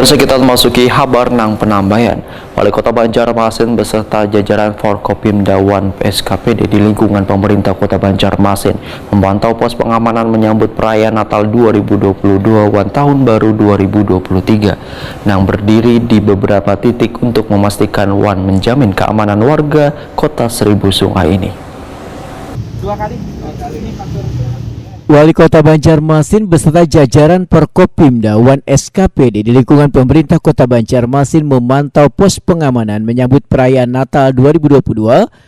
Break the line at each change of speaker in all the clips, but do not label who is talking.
Kita memasuki kabar nang penambahan. Wali Kota Banjarmasin beserta jajaran Forkopimda Wan SKPD di lingkungan pemerintah Kota Banjarmasin memantau pos pengamanan menyambut perayaan Natal 2022 Wan Tahun Baru 2023 yang berdiri di beberapa titik untuk memastikan Wan menjamin keamanan warga Kota Seribu Sungai ini.
Wali Kota Banjarmasin beserta jajaran Forkopimda Wan SKPD di lingkungan pemerintah Kota Banjarmasin memantau pos pengamanan menyambut perayaan Natal 2022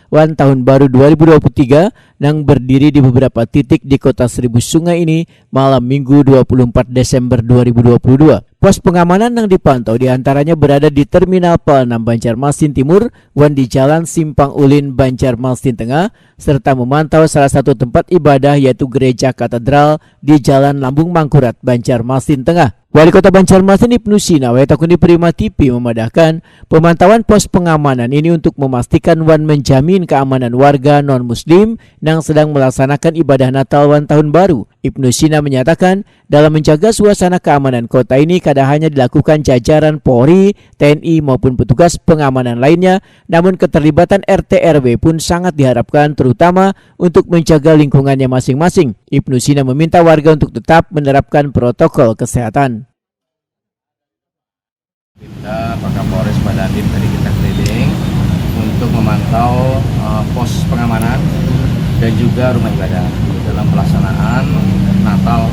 Wan Tahun Baru 2023 yang berdiri di beberapa titik di Kota Seribu Sungai ini malam Minggu 24 Desember 2022. Pos pengamanan yang dipantau diantaranya berada di Terminal Pal 6 Banjarmasin Timur, Wan di Jalan Simpang Ulin Banjarmasin Tengah, serta memantau salah satu tempat ibadah yaitu Gereja Katedral di Jalan Lambung Mangkurat Banjarmasin Tengah. Wali Kota Banjarmasin Ibnu Sina Takuni Prima TV memadahkan pemantauan pos pengamanan ini untuk memastikan Wan menjamin keamanan warga non-muslim yang sedang melaksanakan ibadah Natal Wan Tahun Baru. Ibnu Sina menyatakan dalam menjaga suasana keamanan kota ini kadang hanya dilakukan jajaran Polri, TNI maupun petugas pengamanan lainnya, namun keterlibatan RT RW pun sangat diharapkan terutama untuk menjaga lingkungannya masing-masing. Ibnu Sina meminta warga untuk tetap menerapkan protokol kesehatan.
Pak Kapolres Pak Dandim tadi kita keliling untuk memantau pos pengamanan dan juga rumah ibadah dalam pelaksanaan Natal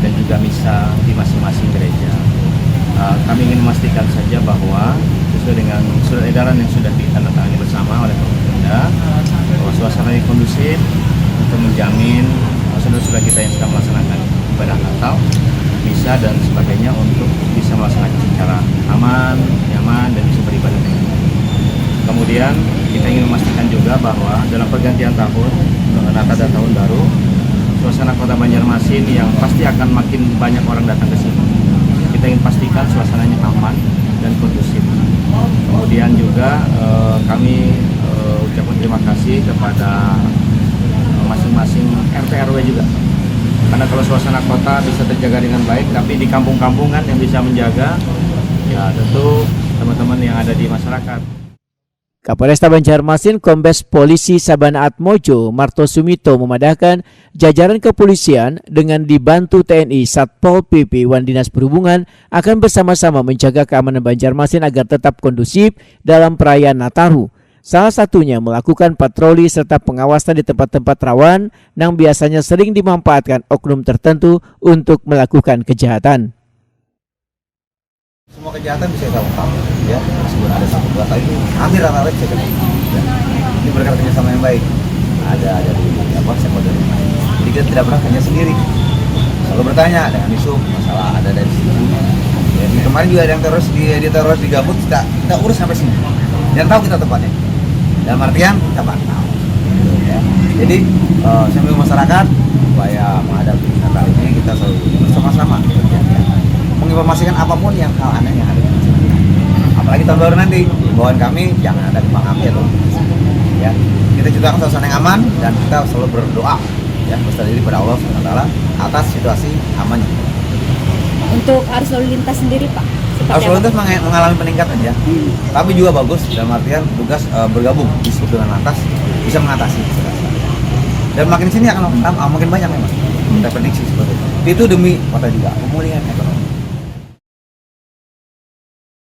dan juga misa di masing-masing gereja. Kami ingin memastikan saja bahwa sesuai dengan surat edaran yang sudah ditandatangani bersama oleh Pemerintah bahwa suasana yang kondusif untuk menjamin saudara-saudara kita yang sedang melaksanakan ibadah Natal, misa dan sebagainya untuk bisa melaksanakan secara aman, nyaman dan bisa beribadah dengan baik. Kemudian kita ingin memastikan juga bahwa dalam pergantian tahun Natal dan Tahun Baru, suasana Kota Banjarmasin yang pasti akan makin banyak orang datang ke sini. Kita ingin pastikan suasananya aman dan kondusif. Kemudian juga kami ucapkan terima kasih kepada masing-masing RT RW juga. Karena kalau suasana kota bisa terjaga dengan baik, tapi di kampung-kampungan yang bisa menjaga, ya tentu teman-teman yang ada di masyarakat.
Kapolresta Banjarmasin Kombes Polisi Sabana Atmojo Marto Sumito memadahkan jajaran kepolisian dengan dibantu TNI Satpol PP Wan Dinas Perhubungan akan bersama-sama menjaga keamanan Banjarmasin agar tetap kondusif dalam perayaan Nataru. Salah satunya melakukan patroli serta pengawasan di tempat-tempat rawan yang biasanya sering dimanfaatkan oknum tertentu untuk melakukan kejahatan.
Semua kejahatan bisa kita ungkap, ya. Meskipun ada satu dua kali itu hampir rata-rata bisa kita ungkap. Ya. Ini berkat kerjasama yang baik. Ada dari sektor dari mana. Jadi kita tidak pernah kerja sendiri. Selalu bertanya dengan isu masalah ada dari sini. Jadi kemarin juga ada yang terus di Gambut kita urus sampai sini. Dan tahu kita tempatnya. Dalam artian kita pantau. Ya. Jadi saya minta masyarakat supaya menghadapi Natal ini kita selalu bersama-sama. Ya. Menginformasikan apapun yang hal aneh yang ada di sini. Apalagi tahun baru nanti, himbauan kami jangan ada kembang api atau ya. Kita ciptakan suasana yang aman dan kita selalu berdoa ya berserah diri pada Allah SWT atas situasi amannya.
Untuk arus lalu lintas sendiri Pak?
Arus lalu lintas mengalami peningkatan ya, tapi juga bagus dalam artian tugas bergabung di dengan atas bisa mengatasi. Dan makin sini akan makin banyak memang. Kita prediksi seperti itu. Itu demi kota juga pemulihan ekonomi.